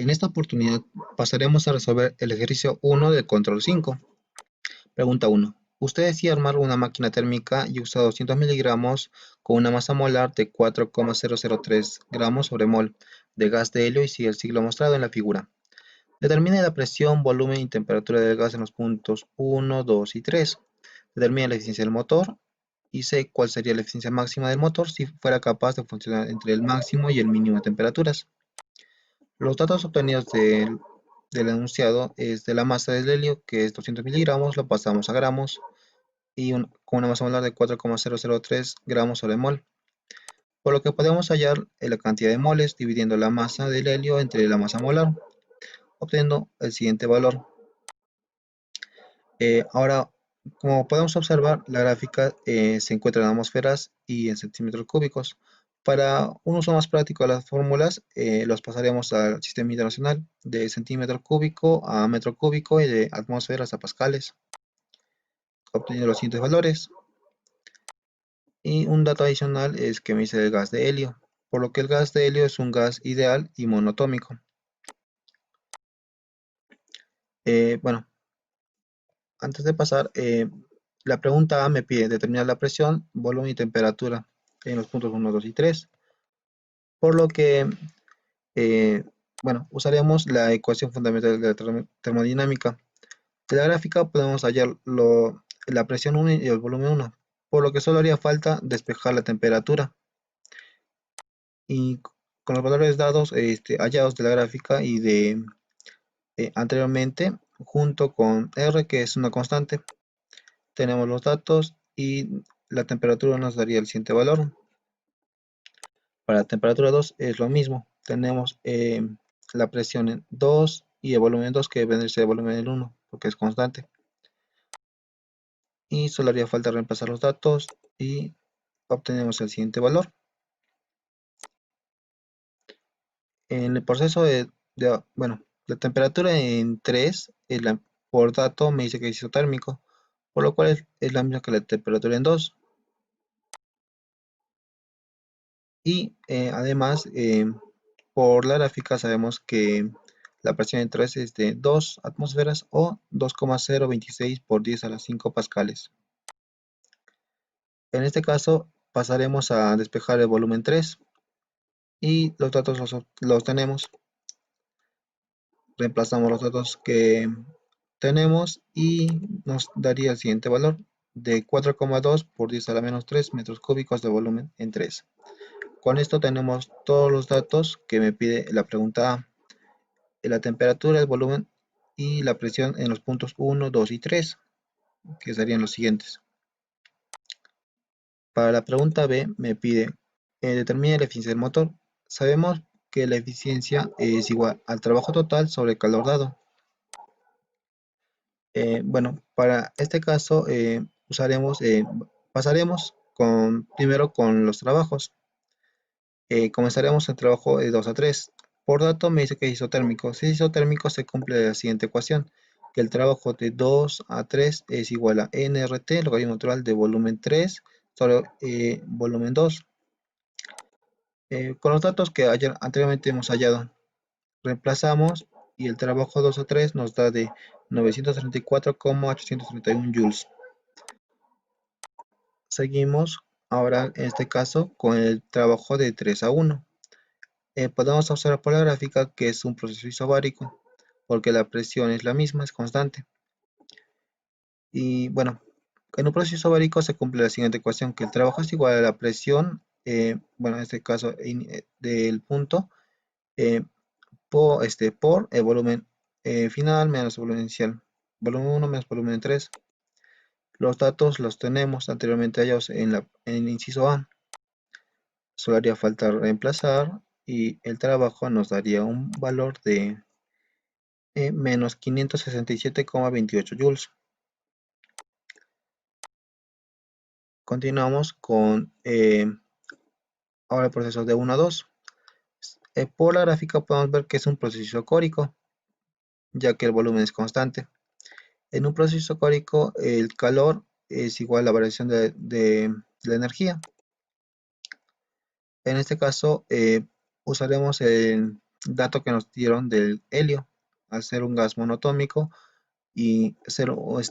En esta oportunidad pasaremos a resolver el ejercicio 1 del control 5. Pregunta 1. Usted decide armar una máquina térmica y usa 200 miligramos con una masa molar de 4,003 gramos sobre mol de gas de helio y sigue el ciclo mostrado en la figura. Determine la presión, volumen y temperatura del gas en los puntos 1, 2 y 3. Determine la eficiencia del motor y sé cuál sería la eficiencia máxima del motor si fuera capaz de funcionar entre el máximo y el mínimo de temperaturas. Los datos obtenidos del enunciado es de la masa del helio, que es 200 miligramos, lo pasamos a gramos, y con una masa molar de 4,003 gramos sobre mol. Por lo que podemos hallar la cantidad de moles dividiendo la masa del helio entre la masa molar, obteniendo el siguiente valor. Ahora, como podemos observar, la gráfica se encuentra en atmósferas y en centímetros cúbicos. Para un uso más práctico de las fórmulas, los pasaremos al sistema internacional de centímetro cúbico a metro cúbico y de atmósferas a pascales, obteniendo los siguientes valores. Y un dato adicional es que me dice el gas de helio, por lo que el gas de helio es un gas ideal y monotómico. Bueno, antes de pasar, la pregunta A me pide determinar la presión, volumen y temperatura en los puntos 1, 2 y 3. Por lo que, bueno, usaremos la ecuación fundamental de la termodinámica. De la gráfica podemos hallar la presión 1 y el volumen 1, por lo que solo haría falta despejar la temperatura. Y con los valores dados, hallados de la gráfica y de anteriormente, junto con R, que es una constante, tenemos los datos y la temperatura nos daría el siguiente valor. Para la temperatura 2 es lo mismo. Tenemos la presión en 2 y el volumen 2 que vendría a ser el volumen en 1 porque es constante. Y solo haría falta reemplazar los datos y obtenemos el siguiente valor. En el proceso bueno, la temperatura en 3 por dato me dice que es isotérmico, por lo cual es la misma que la temperatura en 2. Y además, por la gráfica sabemos que la presión en 3 es de 2 atmósferas o 2,026 por 10 a la 5 pascales. En este caso pasaremos a despejar el volumen 3 y los datos los tenemos. Reemplazamos los datos que tenemos y nos daría el siguiente valor de 4,2 por 10 a la menos 3 metros cúbicos de volumen en 3. Con esto tenemos todos los datos que me pide la pregunta A. La temperatura, el volumen y la presión en los puntos 1, 2 y 3, que serían los siguientes. Para la pregunta B me pide determine la eficiencia del motor. Sabemos que la eficiencia es igual al trabajo total sobre el calor dado. Bueno, para este caso pasaremos primero con los trabajos. Comenzaremos el trabajo de 2 a 3. Por dato me dice que es isotérmico. Si es isotérmico se cumple la siguiente ecuación, que el trabajo de 2 a 3 es igual a nRT, logaritmo natural de volumen 3 sobre volumen 2. Con los datos que anteriormente hemos hallado, reemplazamos y el trabajo 2 a 3 nos da de 934,831 joules. Seguimos ahora en este caso con el trabajo de 3 a 1. Podemos observar por la gráfica que es un proceso isobárico, porque la presión es la misma, es constante. Y bueno, en un proceso isobárico se cumple la siguiente ecuación, que el trabajo es igual a la presión, bueno, en este caso del punto, por el volumen final menos el volumen inicial, volumen 1 menos volumen 3. Los datos los tenemos anteriormente hallados en el inciso A. Solo haría falta reemplazar y el trabajo nos daría un valor de menos 567,28 joules. Continuamos con ahora el proceso de 1 a 2. Por la gráfica podemos ver que es un proceso isocórico, ya que el volumen es constante. En un proceso isocórico el calor es igual a la variación de la energía. En este caso usaremos el dato que nos dieron del helio, al ser un gas monotómico y ser un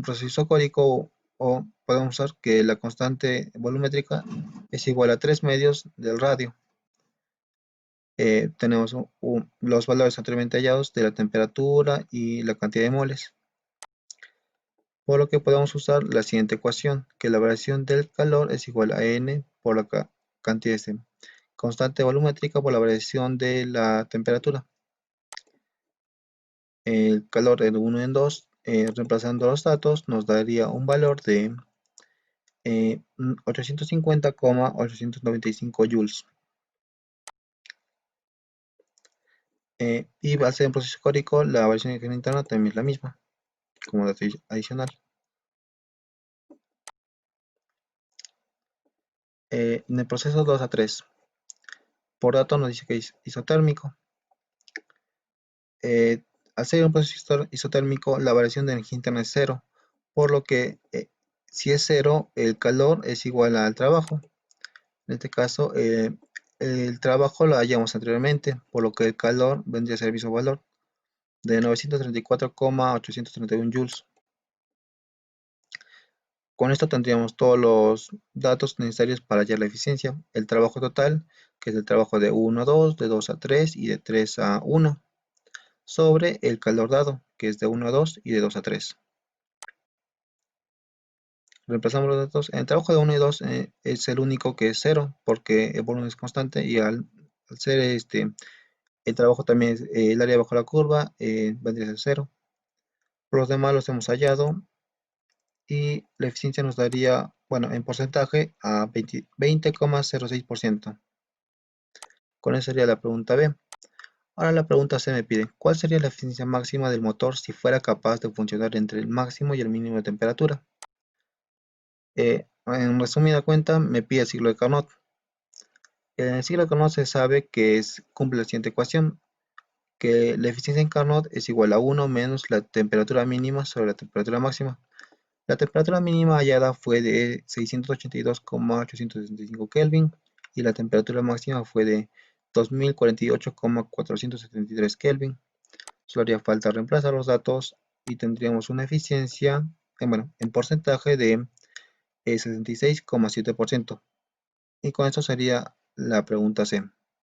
proceso isocórico, o podemos usar que la constante volumétrica es igual a 3 medios del radio. Tenemos los valores anteriormente hallados de la temperatura y la cantidad de moles, por lo que podemos usar la siguiente ecuación, que la variación del calor es igual a N por la cantidad de constante volumétrica por la variación de la temperatura. El calor en 1 en 2, reemplazando los datos, nos daría un valor de 850,895 joules. Y al ser un proceso isocórico, la variación interna también es la misma, como dato adicional. En el proceso 2 a 3, por dato nos dice que es isotérmico. Al ser un proceso isotérmico, la variación de energía interna es cero, por lo que si es cero, el calor es igual al trabajo. En este caso, el trabajo lo hallamos anteriormente, por lo que el calor vendría a ser el mismo valor, de 934,831 joules. Con esto tendríamos todos los datos necesarios para hallar la eficiencia. El trabajo total, que es el trabajo de 1 a 2, de 2 a 3 y de 3 a 1, sobre el calor dado, que es de 1 a 2 y de 2 a 3. Reemplazamos los datos. En el trabajo de 1 y 2 es el único que es 0, porque el volumen es constante, y al ser el trabajo también es el área bajo la curva, vendría a ser 0. Por los demás los hemos hallado y la eficiencia nos daría, bueno, en porcentaje a 20,06%. Con eso sería la pregunta B. Ahora la pregunta C me pide, ¿cuál sería la eficiencia máxima del motor si fuera capaz de funcionar entre el máximo y el mínimo de temperatura? En resumida cuenta, me pide el ciclo de Carnot. En el ciclo de Carnot se sabe que cumple la siguiente ecuación, que la eficiencia en Carnot es igual a 1 menos la temperatura mínima sobre la temperatura máxima. La temperatura mínima hallada fue de 682,865 Kelvin y la temperatura máxima fue de 2048,473 Kelvin. Solo haría falta reemplazar los datos y tendríamos una eficiencia, en porcentaje de 66,7%. Y con esto sería la pregunta C.